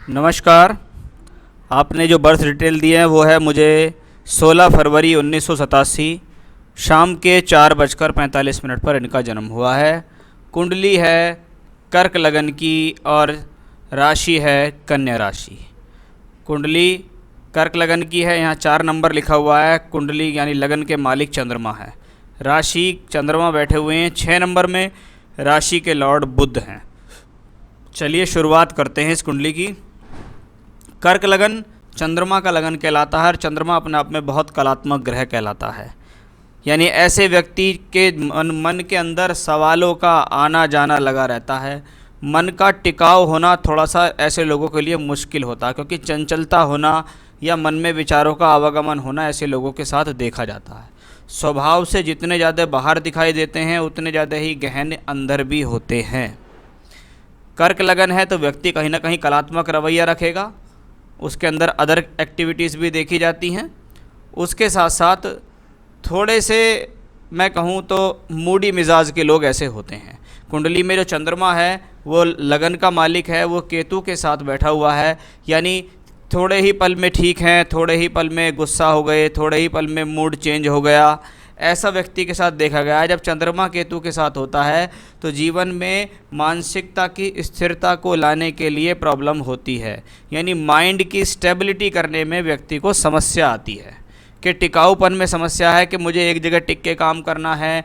नमस्कार। आपने जो बर्थ डिटेल दिए हैं वो है मुझे 16 फरवरी 1987 शाम के 4:45 पर इनका जन्म हुआ है। कुंडली है कर्क लगन की और राशि है कन्या राशि। कुंडली कर्क लगन की है, यहाँ 4 नंबर लिखा हुआ है। कुंडली यानी लगन के मालिक चंद्रमा है। राशि चंद्रमा बैठे हुए हैं 6 नंबर में। राशि के लॉर्ड बुध हैं। चलिए शुरुआत करते हैं इस कुंडली की। कर्क लगन चंद्रमा का लगन कहलाता है और चंद्रमा अपने आप में बहुत कलात्मक ग्रह कहलाता है। यानी ऐसे व्यक्ति के मन के अंदर सवालों का आना जाना लगा रहता है। मन का टिकाव होना थोड़ा सा ऐसे लोगों के लिए मुश्किल होता है, क्योंकि चंचलता होना या मन में विचारों का आवागमन होना ऐसे लोगों के साथ देखा जाता है। स्वभाव से जितने ज़्यादा बाहर दिखाई देते हैं उतने ज़्यादा ही गहन अंदर भी होते हैं। कर्क लगन है तो व्यक्ति कहीं ना कहीं कलात्मक रवैया रखेगा। उसके अंदर अदर एक्टिविटीज़ भी देखी जाती हैं। उसके साथ साथ थोड़े से मैं कहूँ तो मूडी मिजाज के लोग ऐसे होते हैं। कुंडली में जो चंद्रमा है वो लगन का मालिक है, वो केतु के साथ बैठा हुआ है। यानी थोड़े ही पल में ठीक हैं, थोड़े ही पल में गुस्सा हो गए, थोड़े ही पल में मूड चेंज हो गया, ऐसा व्यक्ति के साथ देखा गया है। जब चंद्रमा केतु के साथ होता है तो जीवन में मानसिकता की स्थिरता को लाने के लिए प्रॉब्लम होती है। यानी माइंड की स्टेबिलिटी करने में व्यक्ति को समस्या आती है कि टिकाऊपन में समस्या है कि मुझे एक जगह टिक के काम करना है,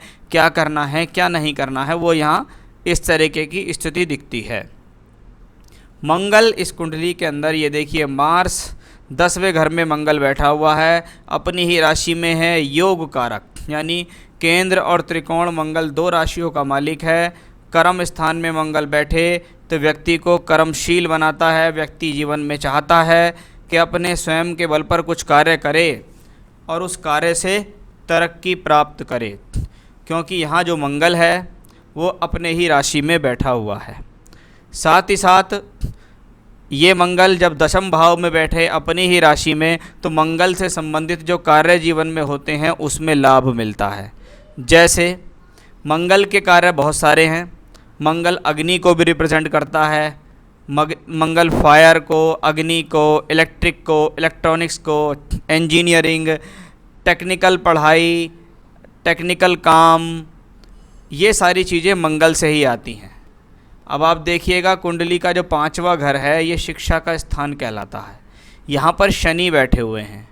क्या नहीं करना है, वो यहाँ इस तरीके की स्थिति दिखती है। मंगल इस कुंडली के अंदर, ये देखिए मार्स 10वें घर में मंगल बैठा हुआ है, अपनी ही राशि में है। योग कारक यानी केंद्र और त्रिकोण मंगल 2 राशियों का मालिक है। कर्म स्थान में मंगल बैठे तो व्यक्ति को कर्मशील बनाता है। व्यक्ति जीवन में चाहता है कि अपने स्वयं के बल पर कुछ कार्य करे और उस कार्य से तरक्की प्राप्त करे, क्योंकि यहाँ जो मंगल है वो अपने ही राशि में बैठा हुआ है। साथ ही साथ ये मंगल जब 10वें भाव में बैठे अपनी ही राशि में, तो मंगल से संबंधित जो कार्य जीवन में होते हैं उसमें लाभ मिलता है। जैसे मंगल के कार्य बहुत सारे हैं। मंगल अग्नि को भी रिप्रेजेंट करता है। मंगल फायर को, अग्नि को, इलेक्ट्रिक को, इलेक्ट्रॉनिक्स को, इंजीनियरिंग, टेक्निकल पढ़ाई, टेक्निकल काम, ये सारी चीज़ें मंगल से ही आती हैं। अब आप देखिएगा कुंडली का जो 5वां घर है ये शिक्षा का स्थान कहलाता है। यहाँ पर शनि बैठे हुए हैं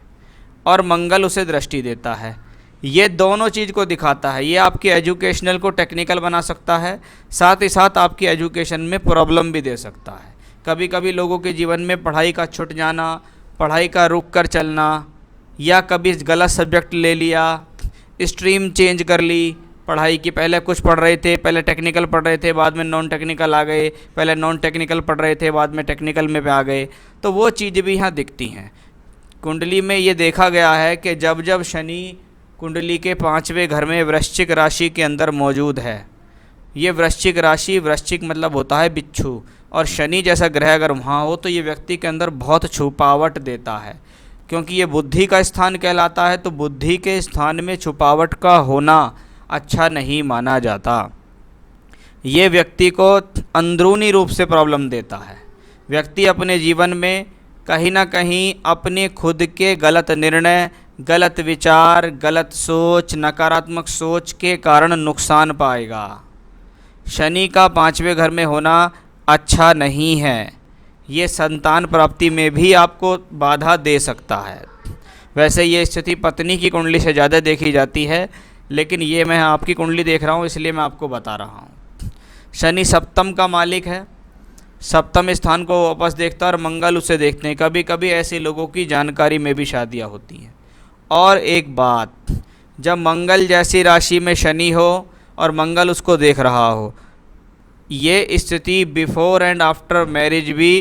और मंगल उसे दृष्टि देता है। ये दोनों चीज़ को दिखाता है। ये आपकी एजुकेशनल को टेक्निकल बना सकता है, साथ ही साथ आपकी एजुकेशन में प्रॉब्लम भी दे सकता है। कभी कभी लोगों के जीवन में पढ़ाई का छूट जाना, पढ़ाई का रुक कर चलना, या कभी गलत सब्जेक्ट ले लिया, स्ट्रीम चेंज कर ली। पढ़ाई की पहले कुछ पढ़ रहे थे, पहले टेक्निकल पढ़ रहे थे, बाद में नॉन टेक्निकल आ गए, पहले नॉन टेक्निकल पढ़ रहे थे, बाद में टेक्निकल में आ गए, तो वो चीज़ भी यहाँ दिखती हैं। कुंडली में ये देखा गया है कि जब जब शनि कुंडली के 5वें घर में वृश्चिक राशि के अंदर मौजूद है, ये वृश्चिक राशि, वृश्चिक मतलब होता है बिच्छू, और शनि जैसा ग्रह अगर वहाँ हो तो ये व्यक्ति के अंदर बहुत छुपावट देता है। क्योंकि ये बुद्धि का स्थान कहलाता है, तो बुद्धि के स्थान में छुपावट का होना अच्छा नहीं माना जाता। ये व्यक्ति को अंदरूनी रूप से प्रॉब्लम देता है। व्यक्ति अपने जीवन में कहीं ना कहीं अपने खुद के गलत निर्णय, गलत विचार, गलत सोच, नकारात्मक सोच के कारण नुकसान पाएगा। शनि का 5वें घर में होना अच्छा नहीं है। ये संतान प्राप्ति में भी आपको बाधा दे सकता है। वैसे ये स्थिति पत्नी की कुंडली से ज़्यादा देखी जाती है, लेकिन ये मैं आपकी कुंडली देख रहा हूँ इसलिए मैं आपको बता रहा हूँ। शनि सप्तम का मालिक है, सप्तम स्थान को वापस देखता है और मंगल उसे देखते हैं। कभी कभी ऐसे लोगों की जानकारी में भी शादियाँ होती हैं। और एक बात, जब मंगल जैसी राशि में शनि हो और मंगल उसको देख रहा हो, ये स्थिति बिफोर एंड आफ्टर मैरिज भी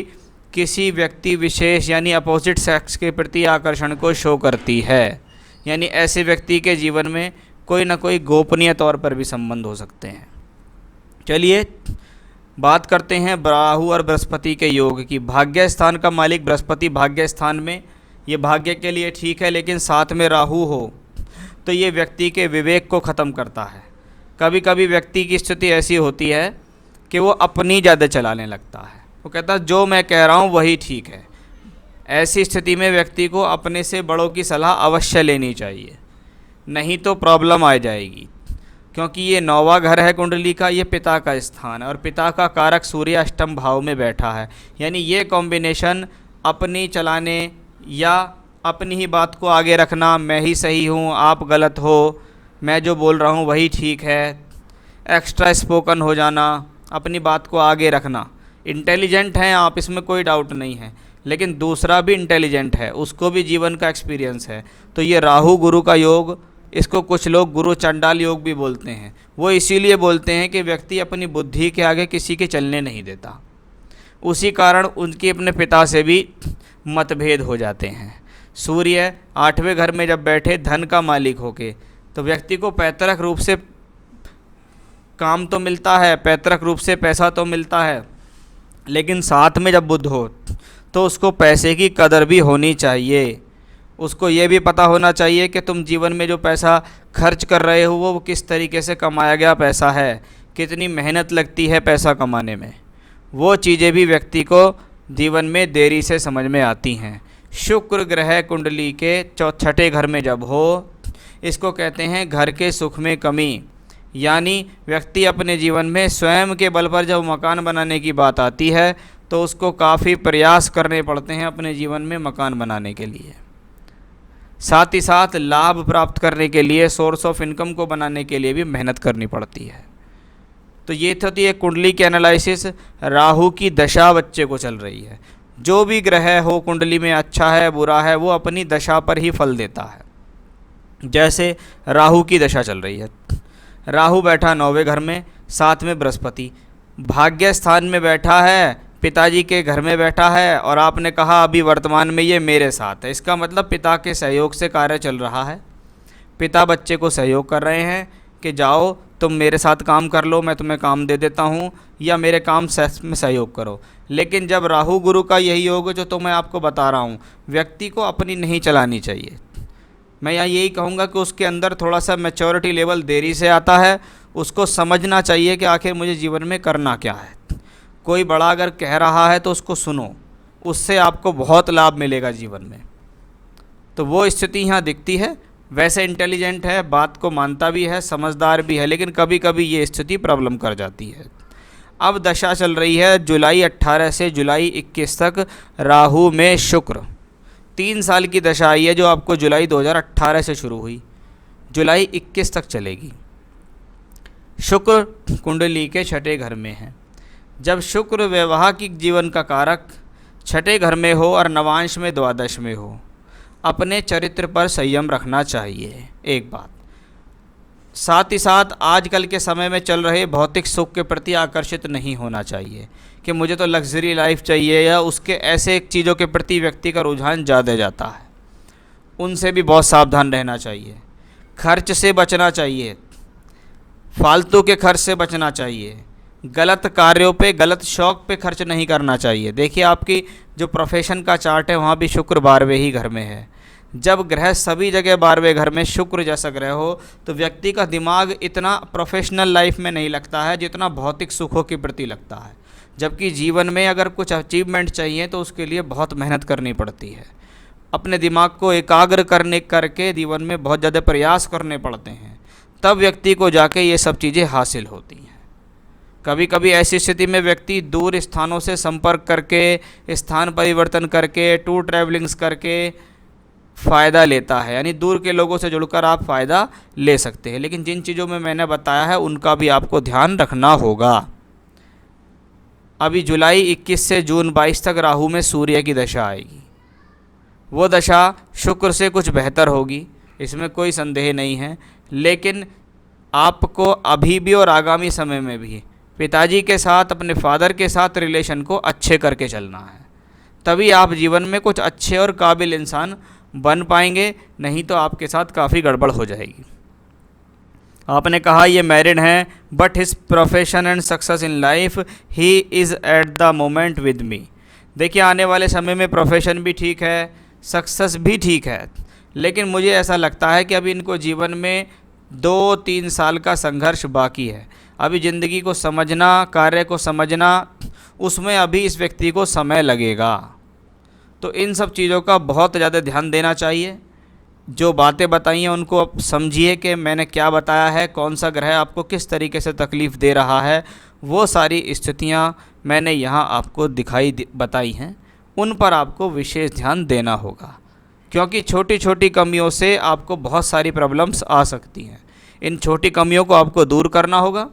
किसी व्यक्ति विशेष यानी अपोजिट सेक्स के प्रति आकर्षण को शो करती है। यानी ऐसे व्यक्ति के जीवन में कोई ना कोई गोपनीय तौर पर भी संबंध हो सकते हैं। चलिए बात करते हैं राहु और बृहस्पति के योग की। भाग्य स्थान का मालिक बृहस्पति भाग्य स्थान में, ये भाग्य के लिए ठीक है, लेकिन साथ में राहु हो तो ये व्यक्ति के विवेक को ख़त्म करता है। कभी कभी व्यक्ति की स्थिति ऐसी होती है कि वो अपनी ज़्यादा चलाने लगता है। वो कहता है जो मैं कह रहा हूँ वही ठीक है। ऐसी स्थिति में व्यक्ति को अपने से बड़ों की सलाह अवश्य लेनी चाहिए, नहीं तो प्रॉब्लम आ जाएगी। क्योंकि ये 9वां घर है कुंडली का, ये पिता का स्थान है और पिता का कारक सूर्य अष्टम भाव में बैठा है। यानी ये कॉम्बिनेशन अपनी चलाने या अपनी ही बात को आगे रखना, मैं ही सही हूँ आप गलत हो, मैं जो बोल रहा हूँ वही ठीक है, एक्स्ट्रा स्पोकन हो जाना, अपनी बात को आगे रखना। इंटेलिजेंट हैं आप, इसमें कोई डाउट नहीं है, लेकिन दूसरा भी इंटेलिजेंट है, उसको भी जीवन का एक्सपीरियंस है। तो ये राहु गुरु का योग, इसको कुछ लोग गुरु चंडाल योग भी बोलते हैं। वो इसीलिए बोलते हैं कि व्यक्ति अपनी बुद्धि के आगे किसी के चलने नहीं देता। उसी कारण उनके अपने पिता से भी मतभेद हो जाते हैं। सूर्य 8वें घर में जब बैठे धन का मालिक होके, तो व्यक्ति को पैतृक रूप से काम तो मिलता है, पैतृक रूप से पैसा तो मिलता है, लेकिन साथ में जब बुध हो तो उसको पैसे की कदर भी होनी चाहिए। उसको ये भी पता होना चाहिए कि तुम जीवन में जो पैसा खर्च कर रहे हो वो किस तरीके से कमाया गया पैसा है, कितनी मेहनत लगती है पैसा कमाने में। वो चीज़ें भी व्यक्ति को जीवन में देरी से समझ में आती हैं। शुक्र ग्रह कुंडली के 6ठे घर में जब हो, इसको कहते हैं घर के सुख में कमी। यानी व्यक्ति अपने जीवन में स्वयं के बल पर जब मकान बनाने की बात आती है तो उसको काफ़ी प्रयास करने पड़ते हैं अपने जीवन में मकान बनाने के लिए। साथ ही साथ लाभ प्राप्त करने के लिए, सोर्स ऑफ इनकम को बनाने के लिए भी मेहनत करनी पड़ती है। तो ये थी एक कुंडली की एनालिसिस। राहु की दशा बच्चे को चल रही है। जो भी ग्रह हो कुंडली में, अच्छा है बुरा है, वो अपनी दशा पर ही फल देता है। जैसे राहु की दशा चल रही है, राहु बैठा 9वें घर में, साथ में बृहस्पति भाग्य स्थान में बैठा है, पिताजी के घर में बैठा है, और आपने कहा अभी वर्तमान में ये मेरे साथ है। इसका मतलब पिता के सहयोग से कार्य चल रहा है। पिता बच्चे को सहयोग कर रहे हैं कि जाओ तुम मेरे साथ काम कर लो, मैं तुम्हें काम दे देता हूँ, या मेरे काम में सहयोग करो। लेकिन जब राहु गुरु का यही योग जो तो मैं आपको बता रहा हूँ, व्यक्ति को अपनी नहीं चलानी चाहिए। मैं यहाँ यही कहूँगा कि उसके अंदर थोड़ा सा मैच्योरिटी लेवल देरी से आता है। उसको समझना चाहिए कि आखिर मुझे जीवन में करना क्या है। कोई बड़ा अगर कह रहा है तो उसको सुनो, उससे आपको बहुत लाभ मिलेगा जीवन में। तो वो स्थिति यहाँ दिखती है। वैसे इंटेलिजेंट है, बात को मानता भी है, समझदार भी है, लेकिन कभी कभी ये स्थिति प्रॉब्लम कर जाती है। अब दशा चल रही है जुलाई 18 से जुलाई 21 तक राहु में शुक्र। 3 साल की दशा आई है जो आपको जुलाई 2018 से शुरू हुई, जुलाई 21 तक चलेगी। शुक्र कुंडली के 6ठे घर में है। जब शुक्र वैवाहिक जीवन का कारक 6ठे घर में हो और नवांश में द्वादश में हो, अपने चरित्र पर संयम रखना चाहिए। एक बात, साथ ही साथ आजकल के समय में चल रहे भौतिक सुख के प्रति आकर्षित नहीं होना चाहिए कि मुझे तो लग्जरी लाइफ चाहिए, या उसके ऐसे चीज़ों के प्रति व्यक्ति का रुझान ज़्यादा जाता है। उनसे भी बहुत सावधान रहना चाहिए। खर्च से बचना चाहिए, फालतू के खर्च से बचना चाहिए, गलत कार्यों पे, गलत शौक पे खर्च नहीं करना चाहिए। देखिए आपकी जो प्रोफेशन का चार्ट है वहाँ भी शुक्र 12वें ही घर में है। जब ग्रह सभी जगह 12वें घर में शुक्र जैसा ग्रह हो तो व्यक्ति का दिमाग इतना प्रोफेशनल लाइफ में नहीं लगता है जितना भौतिक सुखों के प्रति लगता है। जबकि जीवन में अगर कुछ अचीवमेंट चाहिए तो उसके लिए बहुत मेहनत करनी पड़ती है। अपने दिमाग को एकाग्र करके जीवन में बहुत ज़्यादा प्रयास करने पड़ते हैं, तब व्यक्ति को जाके ये सब चीज़ें हासिल होती हैं। कभी कभी ऐसी स्थिति में व्यक्ति दूर स्थानों से संपर्क करके, स्थान परिवर्तन करके, टूर ट्रैवलिंग्स करके फ़ायदा लेता है। यानी दूर के लोगों से जुड़कर आप फ़ायदा ले सकते हैं। लेकिन जिन चीज़ों में मैंने बताया है उनका भी आपको ध्यान रखना होगा। अभी जुलाई 21 से जून 22 तक राहु में सूर्य की दशा आएगी। वो दशा शुक्र से कुछ बेहतर होगी, इसमें कोई संदेह नहीं है। लेकिन आपको अभी भी और आगामी समय में भी पिताजी के साथ, अपने फादर के साथ रिलेशन को अच्छे करके चलना है, तभी आप जीवन में कुछ अच्छे और काबिल इंसान बन पाएंगे। नहीं तो आपके साथ काफ़ी गड़बड़ हो जाएगी। आपने कहा ये मैरिड हैं, but his profession and success in life he is at the moment with me. देखिए आने वाले समय में प्रोफेशन भी ठीक है, सक्सेस भी ठीक है, लेकिन मुझे ऐसा लगता है कि अभी इनको जीवन में 2-3 साल का संघर्ष बाकी है। अभी ज़िंदगी को समझना, कार्य को समझना, उसमें अभी इस व्यक्ति को समय लगेगा। तो इन सब चीज़ों का बहुत ज़्यादा ध्यान देना चाहिए। जो बातें बताई हैं उनको आप समझिए कि मैंने क्या बताया है, कौन सा ग्रह आपको किस तरीके से तकलीफ़ दे रहा है। वो सारी स्थितियाँ मैंने यहाँ आपको बताई हैं, उन पर आपको विशेष ध्यान देना होगा, क्योंकि छोटी छोटी कमियों से आपको बहुत सारी प्रॉब्लम्स आ सकती हैं। इन छोटी कमियों को आपको दूर करना होगा।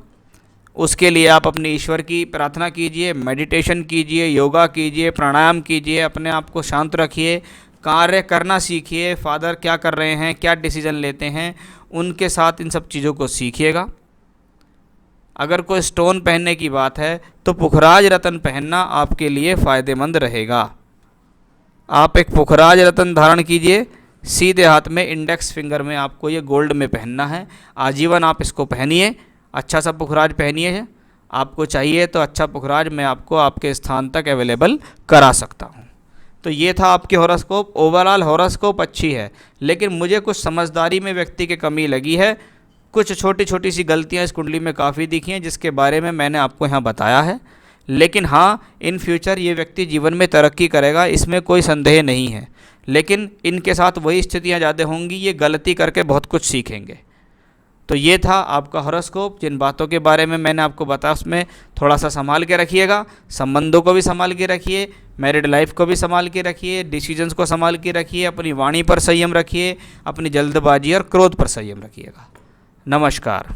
उसके लिए आप अपने ईश्वर की प्रार्थना कीजिए, मेडिटेशन कीजिए, योगा कीजिए, प्राणायाम कीजिए, अपने आप को शांत रखिए, कार्य करना सीखिए। फादर क्या कर रहे हैं, क्या डिसीजन लेते हैं, उनके साथ इन सब चीज़ों को सीखिएगा। अगर कोई स्टोन पहनने की बात है तो पुखराज रत्न पहनना आपके लिए फ़ायदेमंद रहेगा। आप एक पुखराज रत्न धारण कीजिए, सीधे हाथ में इंडेक्स फिंगर में आपको ये गोल्ड में पहनना है। आजीवन आप इसको पहनिए, अच्छा सा पुखराज पहनिए। आपको चाहिए तो अच्छा पुखराज मैं आपको आपके स्थान तक अवेलेबल करा सकता हूँ। तो ये था आपकी हॉरोस्कोप। ओवरऑल हॉरोस्कोप अच्छी है, लेकिन मुझे कुछ समझदारी में व्यक्ति की कमी लगी है। कुछ छोटी छोटी सी गलतियाँ इस कुंडली में काफ़ी दिखी हैं, जिसके बारे में मैंने आपको यहाँ बताया है। लेकिन हाँ, इन फ्यूचर ये व्यक्ति जीवन में तरक्की करेगा, इसमें कोई संदेह नहीं है। लेकिन इनके साथ वही स्थितियाँ ज़्यादा होंगी, ये गलती करके बहुत कुछ सीखेंगे। तो ये था आपका हॉरोस्कोप। जिन बातों के बारे में मैंने आपको बताया उसमें थोड़ा सा संभाल के रखिएगा। संबंधों को भी संभाल के रखिए, मैरिड लाइफ को भी संभाल के रखिए, डिसीजंस को संभाल के रखिए, अपनी वाणी पर संयम रखिए, अपनी जल्दबाजी और क्रोध पर संयम रखिएगा। नमस्कार।